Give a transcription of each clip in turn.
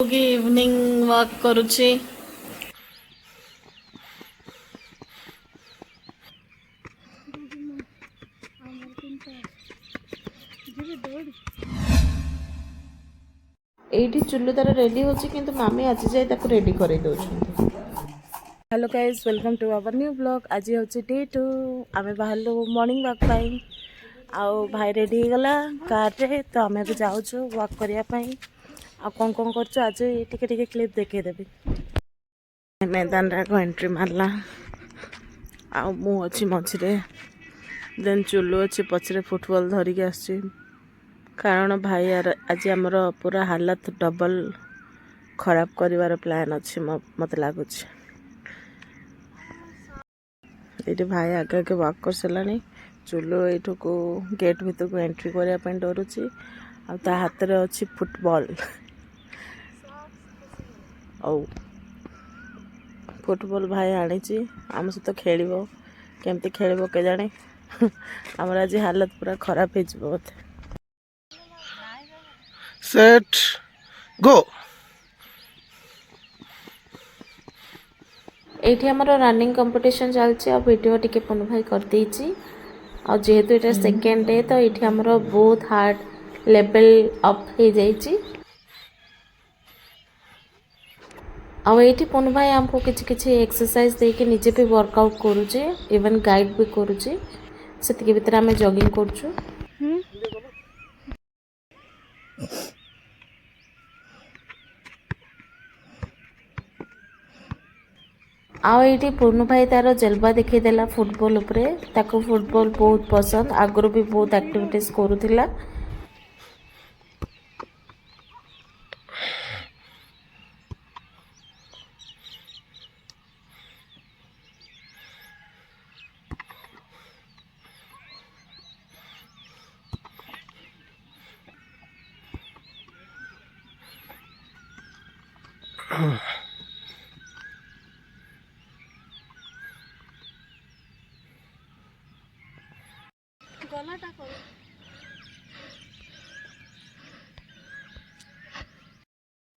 Evening walk करुची एठी चुल्लू तार रेडी होची किंतु मामी आज जाए ताको रेडी करे दउछंती। Hello guys welcome to our new blog. आज होची डे 2 आमे बाहरलो मॉर्निंग वॉक पाई आउ भाई रेडी गला कार रे तो आमे भी जाउछु वॉक करिया पाई आ कोन कोन करछु आज टिके टिके क्लिप देखे देबी। मैदान रा को एंट्री मारला आ मु अछि मझरे देन चुल्लू अछि पछरे फुटबॉल धरि के आछि कारण भाई आज आमर पूरा हालत डबल खराब करिवार प्लान अच्छी मत लगुच। ये भाई आगे आगे वॉक कर सारे चुल्लू यू को गेट भीतर को एंट्री करने डरुची आ हाथ में अच्छी फुटबॉल और फुटबॉल भाई आनी आम सहित खेल केमती खेल के जाने आमर आज हालत पूरा खराब हो सेट गो। एठी हमरो रनिंग कंपटीशन चलछि और वीडियो टिके पन भाई कर देछि और जेहेतु एटा सेकंड डे तो एठी हमरो बहुत हार्ड लेवल अप हे जाइछि और एठी पन भाई हमको किछि किछि एक्सरसाइज दे के नीचे पे वर्कआउट करूछि इवन गाइड भी करूछि सेति के भीतर हमें जॉगिंग करछु। आउ ये पूर्ण भाई तार जलवा देखईदेला फुटबॉल उपरे ताको फुटबॉल बहुत पसंद आगु भी बहुत एक्टिविटीज करूथिला।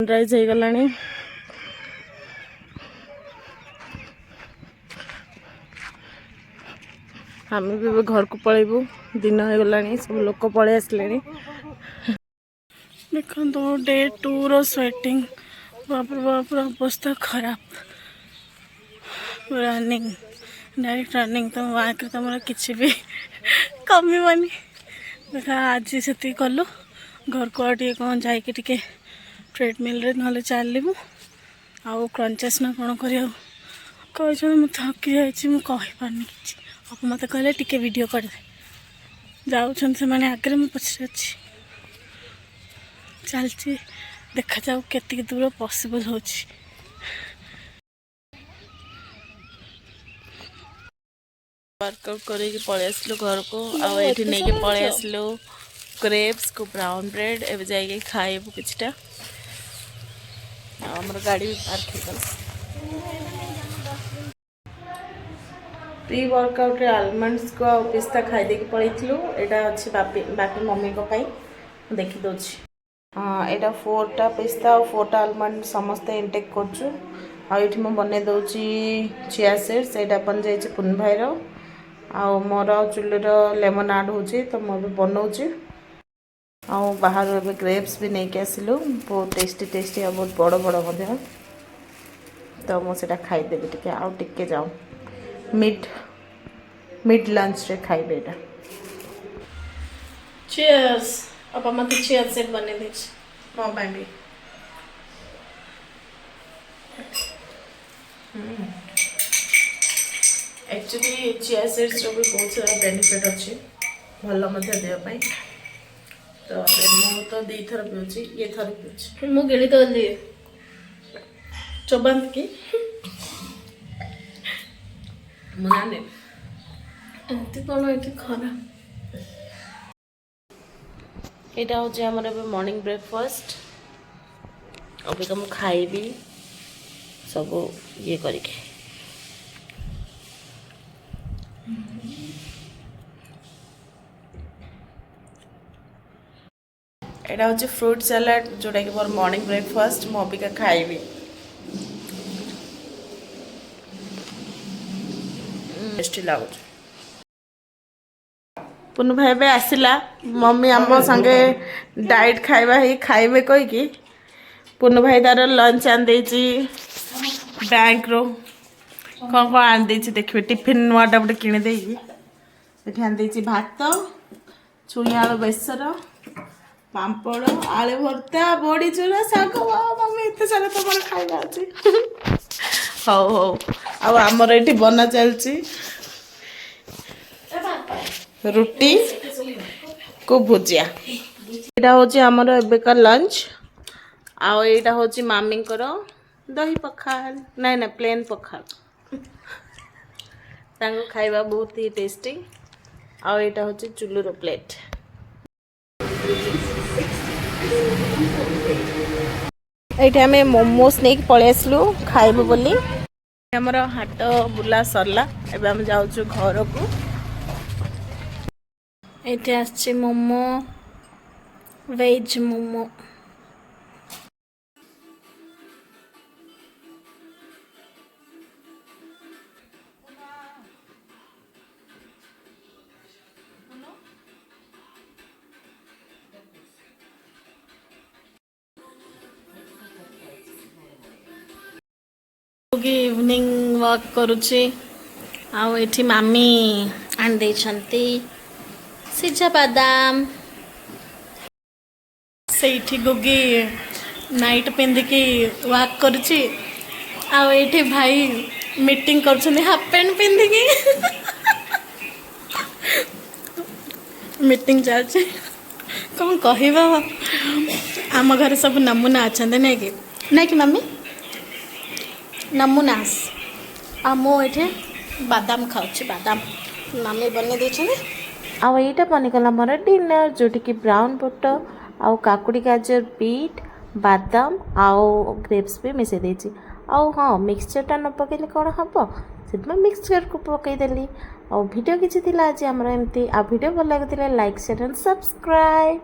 सनराइज हो गलानी आम भी घर को पलैबू दिन हो गलानी सब लोक पलि आसले देखो डे 2 रो स्वेटिंग बाप रे बाप अवस्था खराब रनिंग डायरेक्ट रनिंग तो आगे तुम किसी भी कमिबनी देखा आज से कलु घर को आगे कौन जाकि ट्रेडमिल रे ना चलू आउ क्रंचेस ना कौन कर मुझे थकी जाइए मुझे कि मत कहले टिके वीडियो कर जाऊँ से मैंने आगे मुझे पछरे अच्छी चलती देखा जाऊ केती दूर पॉसिबल हो वर्कआउट करके पलि आसलु घर को आउ ये नहीं पलि आसलु क्रेप्स को ब्राउन ब्रेड एवं जाइए खाइबू किछटा आमर गाड़ी भी पार्क प्री वर्कआउट रे आलमंड्स को पिस्ता खाई देके पलैथिलु एटा अछि बाकी मम्मी को पाई देखि दोछि। एटा 4टा पिस्ता और 4टा आलमंड समस्त इनटेक करछु आ एठी म बने दोछि चिया सीड्स एटा बन जाय छै पुन भाई रो आ मोर चुल्ली रो लेमन ऐड होछि तो म भी बनौछि आ बाहर ए ग्रेप्स भी नहीं के आसिलु बहुत टेस्टी टेस्टी और बहुत बड़ बड़ मध्य तो मुझे खाई देबी टिके आ टिके जाऊ मिड लंच रे खाइबे एटा। चीयर्स अब मत चीयर सेट बने दे मो पाई भी एक्चुअली चिया सीड्स रो भी बहुत सारा बेनिफिट अच्छे भल मध्य देह पाई तो मु तो दी थर पिउची ये थर पिउची मु गिणी तो दे चोबंत की मुनाने एंती कोन एठी खरा एटा हो जे हमर मॉर्निंग ब्रेकफास्ट अभी कम खाइबी सब ये करके ଏଇଟା ହେଉଛି ଫ୍ରୁଟ୍ ସାଲାଡ଼ ଯେଉଁଟାକି ମୋର ମର୍ଣ୍ଣିଂ ବ୍ରେକଫାଷ୍ଟ ମୁଁ ଅବିକା ଖାଇବି। ଟେଷ୍ଟି ଲାଗୁଛି। ପୁନୁ ଭାଇ ଏବେ ଆସିଲା, ମମ୍ମି ଆମ ସାଙ୍ଗେ ଡାଏଟ୍ ଖାଇବା ହିଁ ଖାଇବେ କହିକି ପୁନୁ ଭାଇ ତାର ଲଞ୍ଚ ଆଣିଦେଇଛି ବ୍ୟାଙ୍କରୁ। କ'ଣ କ'ଣ ଆଣିଦେଇଛି ଦେଖିବେ, ଟିଫିନ୍ ନୂଆଟା ଗୋଟେ କିଣିଦେଇକି ଏଠି ଆଣିଦେଇଛି ଭାତ, ଛୁଇଁ ଆଳୁ ବେସର, ପାମ୍ପଡ଼, ଆଳୁ ଭର୍ତ୍ତା, ବଡ଼ି ଚୁରା, ଶାଗ। ମମ୍ମି ଏତେ ସାରା ତମର ଖାଇବା ଅଛି। ହଉ ହଉ। ଆଉ ଆମର ଏଠି ବନା ଚାଲିଛି ରୁଟି କୁ ଭୁଜିଆ। ଏଇଟା ହେଉଛି ଆମର ଏବେକା ଲଞ୍ଚ। ଆଉ ଏଇଟା ହେଉଛି ମାମିଙ୍କର ଦହି ପଖାଳ, ନାଇଁ ନାଇଁ ପ୍ଲେନ୍ ପଖାଳ। ତାଙ୍କୁ ଖାଇବା ବହୁତ ହି ଟେଷ୍ଟି। ଆଉ ଏଇଟା ହେଉଛି ଚୁଲୁର ପ୍ଲେଟ୍। ଏଇଠି ଆମେ ମୋମୋସ୍ ନେଇକି ପଳେଇ ଆସିଲୁ ଖାଇବୁ ବୋଲି। ଆମର ହାଟ ବୁଲା ସରିଲା, ଏବେ ଆମେ ଯାଉଛୁ ଘରକୁ। ଏଇଠି ଆସିଛି momo, veg momo. Evening walk କରୁଛି। ଆଉ ଏଠି ମାମି ଆଣିଦେଇଛନ୍ତି ସିଝା ବାଦାମ। ସେଇଠି ଗୁଗି ନାଇଟ୍ ପିନ୍ଧିକି ୱାକ୍ କରୁଛି। ଆଉ ଏଇଠି ଭାଇ ମିଟିଂ କରୁଛନ୍ତି ହାଫ୍ ପ୍ୟାଣ୍ଟ ପିନ୍ଧିକି। ମିଟିଂ ଚାଲିଛି। କ'ଣ କହିବ, ଆମ ଘରେ ସବୁ ନମୁନା ଅଛନ୍ତି ନାଇଁ କି ମାମି? ନମୁନାସ୍। ଆଉ ମୁଁ ଏଠି ବାଦାମ ଖାଉଛି, ବାଦାମ ମାମି ବନେଇ ଦେଇଛନ୍ତି। ଆଉ ଏଇଟା ବନିଗଲା ମୋର ଡିନର୍, ଯେଉଁଠିକି ବ୍ରାଉନ୍ ବୁଟ ଆଉ କାକୁଡ଼ି, ଗାଜର, ବିଟ୍, ବାଦାମ ଆଉ ଗ୍ରେପ୍ସ ବି ମିଶାଇ ଦେଇଛି। ଆଉ ହଁ, ମିକ୍ସଚର୍ଟା ନ ପକାଇଲେ କ'ଣ ହେବ, ସେଥିପାଇଁ ମିକ୍ସଚର୍କୁ ପକାଇଦେଲି। ଆଉ ଭିଡ଼ିଓ କିଛି ଥିଲା ଆଜି ଆମର ଏମିତି। ଆଉ ଭିଡ଼ିଓ ଭଲ ଲାଗୁଥିଲା ଲାଇକ୍, ସେୟାର ଆଣ୍ଡ ସବସ୍କ୍ରାଇବ୍।